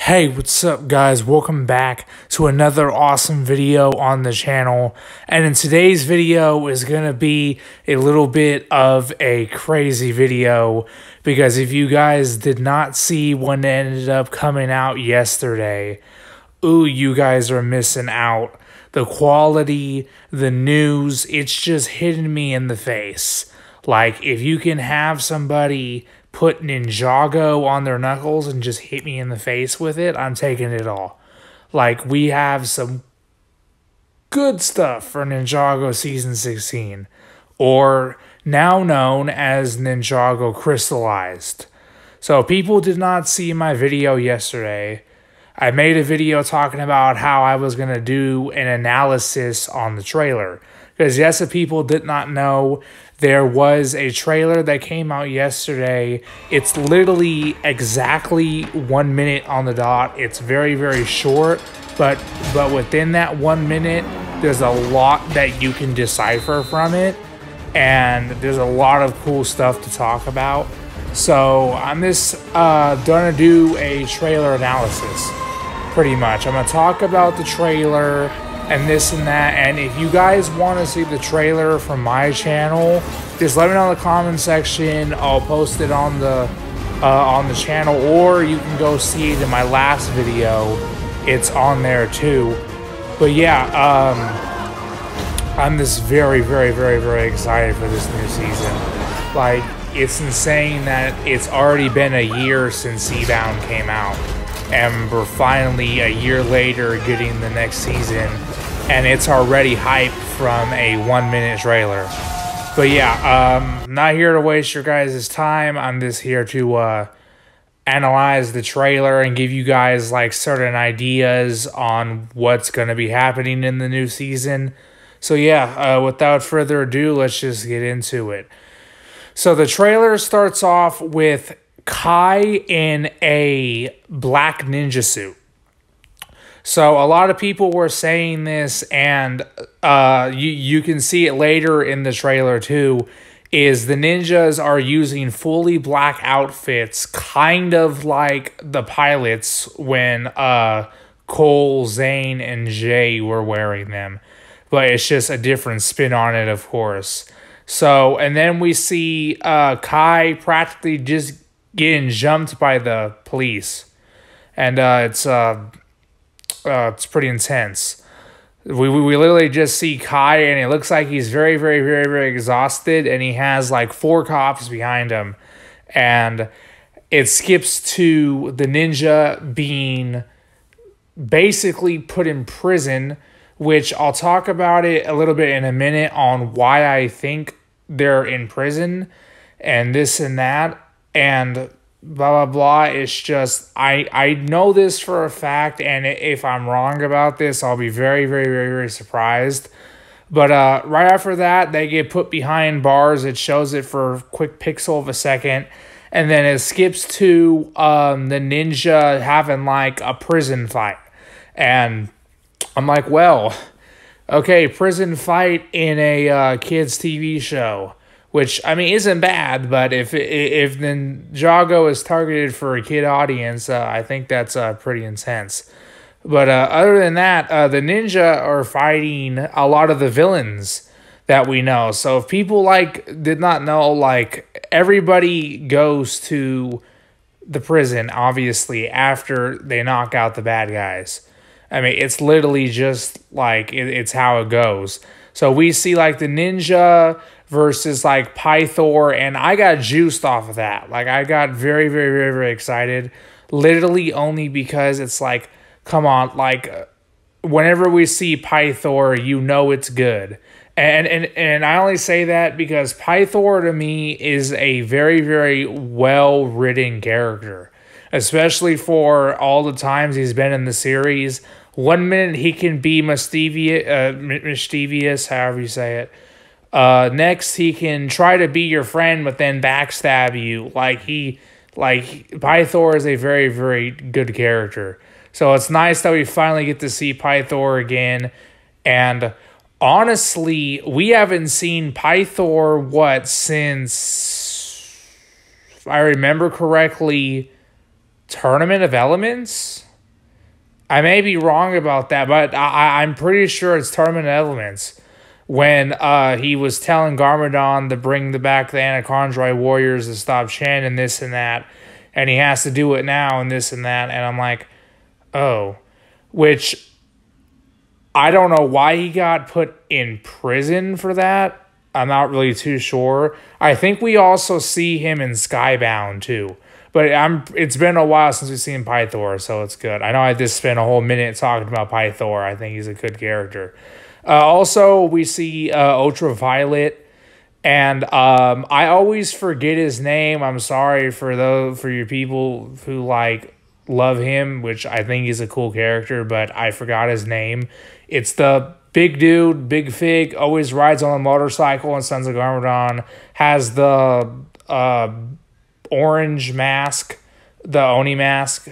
Hey, what's up guys? Welcome back to another awesome video on the channel. And in today's video is going to be a little bit of a crazy video because if you guys did not see when it ended up coming out yesterday, ooh, you guys are missing out. The quality, the news, it's just hitting me in the face. Like, if you can have somebody put Ninjago on their knuckles and just hit me in the face with it, I'm taking it all. Like, we have some good stuff for Ninjago Season 16, or now known as Ninjago Crystallized. So, people did not see my video yesterday. I made a video talking about how I was going to do an analysis on the trailer. Because yes, if people did not know, there was a trailer that came out yesterday. It's literally exactly 1 minute on the dot. It's very, very short, but within that 1 minute, there's a lot that you can decipher from it, and there's a lot of cool stuff to talk about. So I'm just gonna do a trailer analysis, pretty much. I'm gonna talk about the trailer and this and that, and if you guys want to see the trailer from my channel, just let me know in the comment section. I'll post it on the channel, or you can go see it in my last video. It's on there too. But yeah, I'm just very, very, very, very excited for this new season. Like, it's insane that it's already been a year since Eastbound came out, and we're finally a year later getting the next season, and it's already hyped from a 1 minute trailer. But yeah, not here to waste your guys' time. I'm just here to analyze the trailer and give you guys like certain ideas on what's going to be happening in the new season. So yeah, without further ado, let's just get into it. So the trailer starts off with Kai in a black ninja suit. So a lot of people were saying this, and you can see it later in the trailer too, is the ninjas are using fully black outfits, kind of like the pilots when Cole, Zane, and Jay were wearing them. But it's just a different spin on it, of course. So, and then we see Kai practically just getting jumped by the police. And it's pretty intense. We literally just see Kai, and it looks like he's very, very, very, very exhausted, and he has like 4 cops behind him. And it skips to the ninja being basically put in prison, which I'll talk about it a little bit in a minute on why I think they're in prison and this and that and blah, blah, blah. It's just, I know this for a fact, and if I'm wrong about this, I'll be very, very, very, very surprised. But right after that, they get put behind bars. It shows it for a quick pixel of a second, and then it skips to the ninja having like a prison fight. And I'm like, well, okay, prison fight in a kids' TV show. Which, I mean, isn't bad, but if Ninjago is targeted for a kid audience, I think that's pretty intense. But other than that, the ninja are fighting a lot of the villains that we know. So if people did not know, like, everybody goes to the prison, obviously, after they knock out the bad guys. I mean, it's literally just like it's how it goes. So we see like the ninja versus like Pythor, and I got juiced off of that. Like, I got very, very, very, very excited, literally only because it's like, come on, like, whenever we see Pythor, you know it's good. And I only say that because Pythor to me is a very, very well-written character, especially for all the times he's been in the series. 1 minute he can be mischievous, however you say it. Next, he can try to be your friend, but then backstab you. Pythor is a very, very good character. So it's nice that we finally get to see Pythor again. And honestly, we haven't seen Pythor, since, if I remember correctly, Tournament of Elements? I may be wrong about that, but I'm pretty sure it's Tournament of Elements. When he was telling Garmadon to bring back the Anacondri warriors to stop Chen and this and that, and he has to do it now and this and that, and I'm like, oh, which I don't know why he got put in prison for that. I'm not really too sure. I think we also see him in Skybound too, but it's been a while since we've seen Pythor, so it's good. I know I just spent a whole minute talking about Pythor. I think he's a good character. Also, we see Ultraviolet, and I always forget his name. I'm sorry for your people who like love him, which I think he's a cool character, but I forgot his name. It's the big dude, Big Fig, always rides on a motorcycle in Sons of Garmadon, has the orange mask, the Oni mask.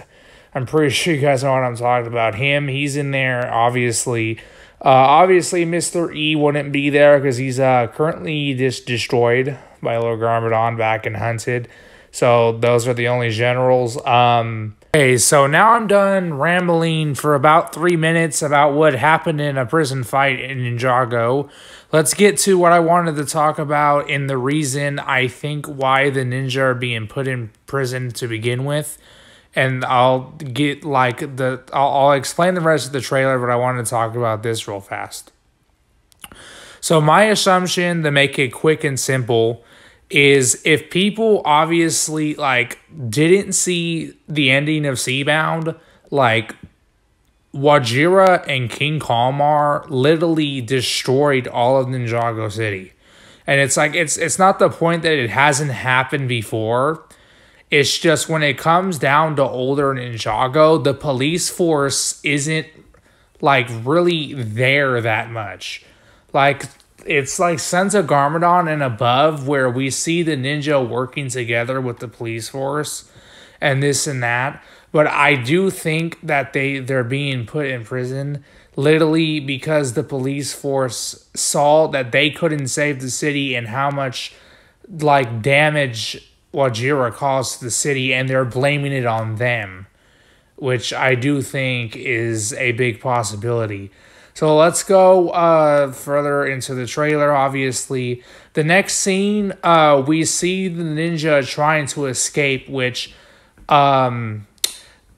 I'm pretty sure you guys know what I'm talking about. He's in there, obviously. Obviously, Mr. E wouldn't be there because he's currently just destroyed by Lord Garmadon back in Hunted. So those are the only generals. Okay, so now I'm done rambling for about 3 minutes about what happened in a prison fight in Ninjago. Let's get to what I wanted to talk about and the reason I think why the ninja are being put in prison to begin with. And I'll get I'll explain the rest of the trailer, but I wanted to talk about this real fast. So my assumption, to make it quick and simple, is if people obviously didn't see the ending of Seabound, Wajira and King Kalmar literally destroyed all of Ninjago City. And it's not the point that it hasn't happened before. It's just when it comes down to older Ninjago, the police force isn't really there that much. It's like Sons of Garmadon and above, where we see the ninja working together with the police force and this and that. But I do think that they're being put in prison literally because the police force saw that they couldn't save the city and how much damage Wajira caused to the city, and they're blaming it on them, which I do think is a big possibility. So let's go further into the trailer. Obviously, the next scene, we see the ninja trying to escape, which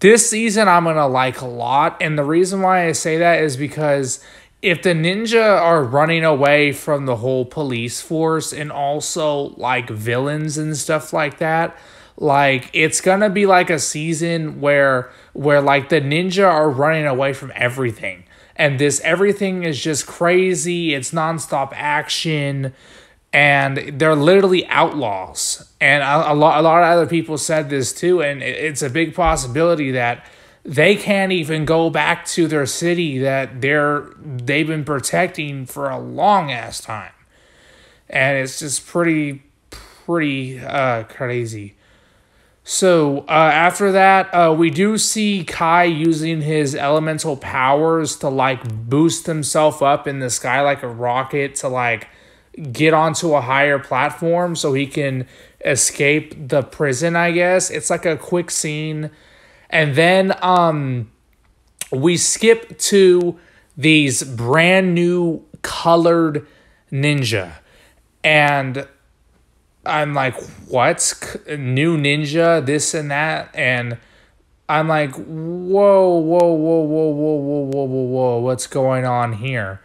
this season I'm going to like a lot. And the reason why I say that is because if the ninja are running away from the whole police force and also villains and stuff like that, it's gonna be a season where the ninja are running away from everything, and this everything is just crazy. It's nonstop action, and they're literally outlaws. And a lot of other people said this too, and it's a big possibility that they can't even go back to their city that they've been protecting for a long ass time. And it's just pretty crazy. So after that, we do see Kai using his elemental powers to boost himself up in the sky like a rocket to get onto a higher platform so he can escape the prison, I guess. It's a quick scene. And then we skip to these brand new colored ninja. And I'm like, what? New ninja, this and that? And I'm like, whoa, what's going on here?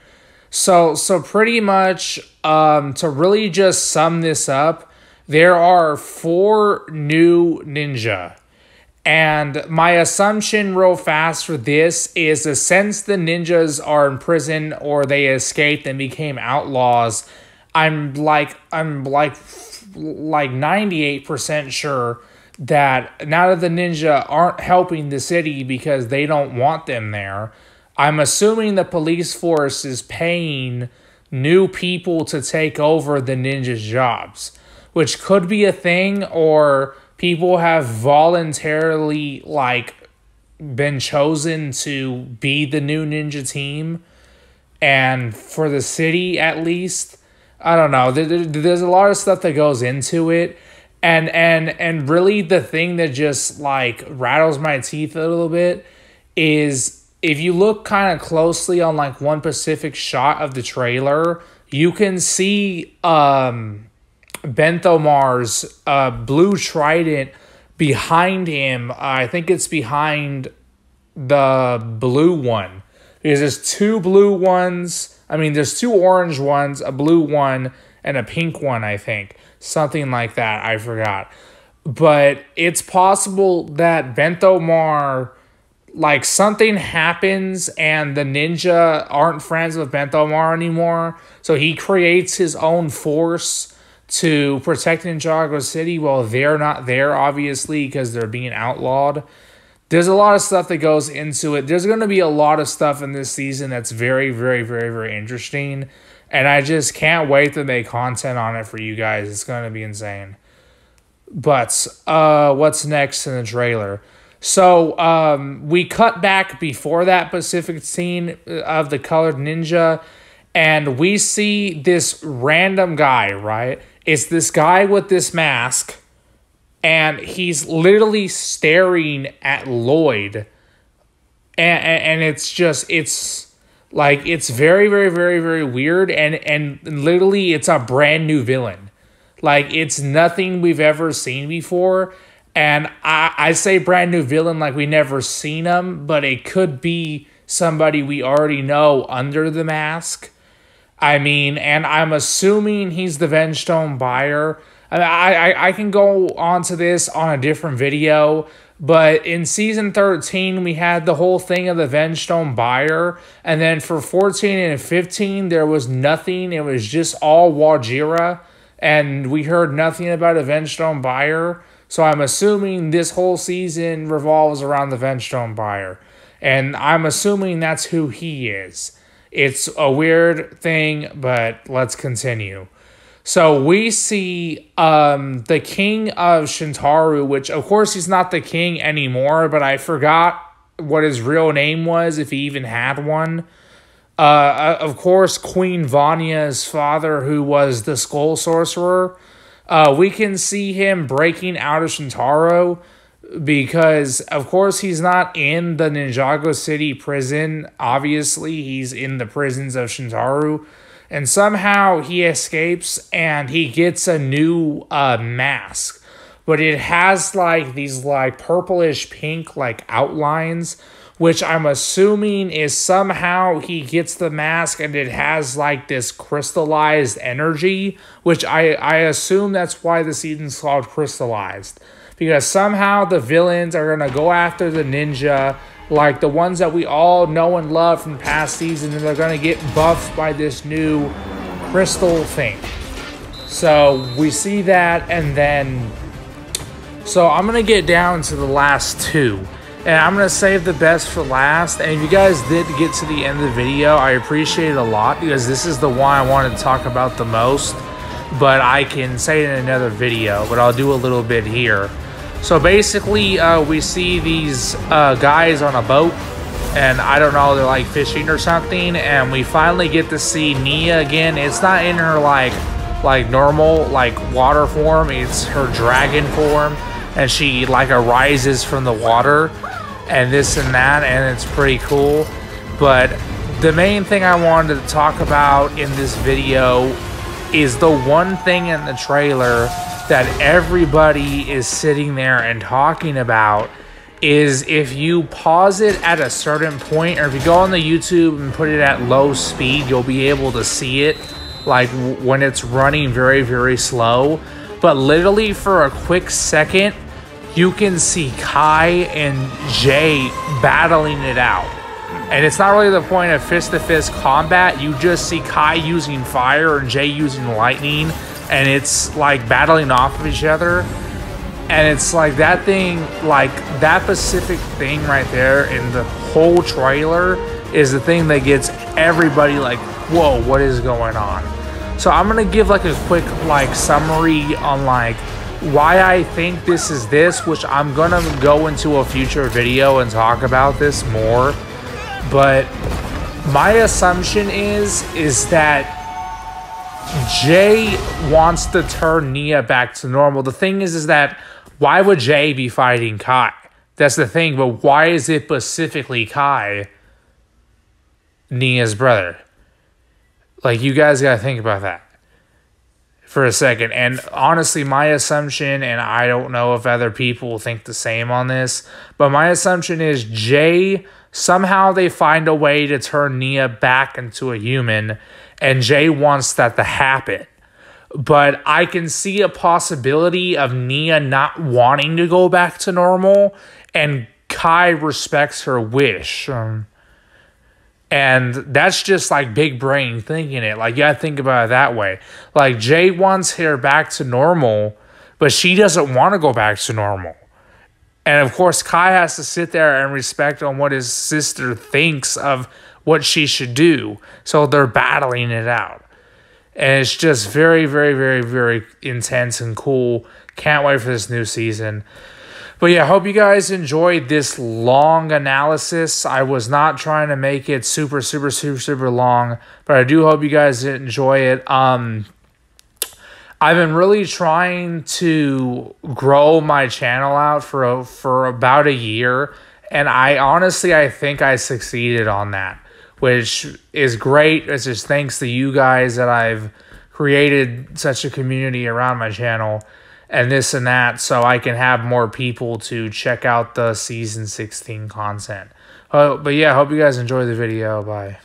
So pretty much, to really just sum this up, there are 4 new ninja. And my assumption real fast for this is that since the ninjas are in prison or they escaped and became outlaws, I'm 98% sure that now that the ninja aren't helping the city because they don't want them there, I'm assuming the police force is paying new people to take over the ninjas' jobs, which could be a thing, or people have voluntarily been chosen to be the new ninja team, and for the city at least. I don't know. There's a lot of stuff that goes into it, and really the thing that just rattles my teeth a little bit is if you look kind of closely on like one specific shot of the trailer, you can see Benthomar's blue trident behind him. I think it's behind the blue one, because there's two blue ones. I mean, there's two orange ones, a blue one, and a pink one, I think. Something like that, I forgot. But it's possible that Benthomar, like, something happens and the ninja aren't friends with Benthomar anymore. So he creates his own force to protect Ninjago City while they're not there, obviously, because they're being outlawed. There's a lot of stuff that goes into it. There's going to be a lot of stuff in this season that's very, very, very, very interesting. And I just can't wait to make content on it for you guys. It's going to be insane. But what's next in the trailer? So we cut back before that specific scene of the colored ninja. And we see this random guy, right? It's this guy with this mask. And he's literally staring at Lloyd. And it's just, it's like, it's very, very, very, very weird. And literally, it's a brand new villain. Like, it's nothing we've ever seen before. And I say brand new villain like we never seen him. But it could be somebody we already know under the mask. I mean, and I'm assuming he's the Vengestone buyer. I can go on to this on a different video, but in Season 13, we had the whole thing of the Vengestone buyer, and then for 14 and 15, there was nothing. It was just all Wajira, and we heard nothing about a Vengestone buyer, so I'm assuming this whole season revolves around the Vengestone buyer, and I'm assuming that's who he is. It's a weird thing, but let's continue. So we see the king of Shintaro, which of course he's not the king anymore, but I forgot what his real name was, if he even had one. Of course, Queen Vanya's father, who was the Skull Sorcerer. We can see him breaking out of Shintaro because, of course, he's not in the Ninjago City prison. Obviously, he's in the prisons of Shintaro. And somehow he escapes and he gets a new mask. But it has like these like purplish pink like outlines, which I'm assuming is somehow he gets the mask and it has like this crystallized energy, which I assume that's why the season's called Crystallized. Because somehow the villains are going to go after the ninja, like the ones that we all know and love from past seasons, and they're going to get buffed by this new crystal thing. So we see that, and then... So I'm going to get down to the last two. And I'm going to save the best for last. And if you guys did get to the end of the video, I appreciate it a lot, because this is the one I wanted to talk about the most. But I can say it in another video, but I'll do a little bit here. So basically, we see these guys on a boat, and I don't know, they're like fishing or something, and we finally get to see Nia again. It's not in her like normal like water form, it's her dragon form, and she like arises from the water, and this and that, and it's pretty cool. But the main thing I wanted to talk about in this video is the one thing in the trailer that everybody is sitting there and talking about, is if you pause it at a certain point, or if you go on the YouTube and put it at low speed, you'll be able to see it like when it's running very, very slow. But literally for a quick second, you can see Kai and Jay battling it out. And it's not really the point of fist-to-fist combat. You just see Kai using fire and Jay using lightning, and it's like battling off of each other. And it's like that thing, like that specific thing right there in the whole trailer is the thing that gets everybody like, whoa, what is going on? So I'm gonna give like a quick like summary on like why I think this is this, which I'm gonna go into a future video and talk about this more. But my assumption is that Jay wants to turn Nia back to normal. The thing is that why would Jay be fighting Kai? That's the thing, but why is it specifically Kai? Nia's brother. Like, you guys got to think about that for a second. And honestly, my assumption, and I don't know if other people think the same on this, but my assumption is Jay, somehow they find a way to turn Nia back into a human, and Jay wants that to happen. But I can see a possibility of Nia not wanting to go back to normal, and Kai respects her wish. And that's just like big brain thinking it. Like, you gotta think about it that way. Like, Jay wants her back to normal, but she doesn't want to go back to normal. And of course, Kai has to sit there and respect on what his sister thinks of what she should do. So they're battling it out. And it's just very, very, very, very intense and cool. Can't wait for this new season. But yeah, I hope you guys enjoyed this long analysis. I was not trying to make it super, super, super, super long, but I do hope you guys enjoy it. I've been really trying to grow my channel out for about a year, and I think I succeeded on that, which is great. It's just thanks to you guys that I've created such a community around my channel and this and that, so I can have more people to check out the season 16 content. But yeah, hope you guys enjoy the video. Bye.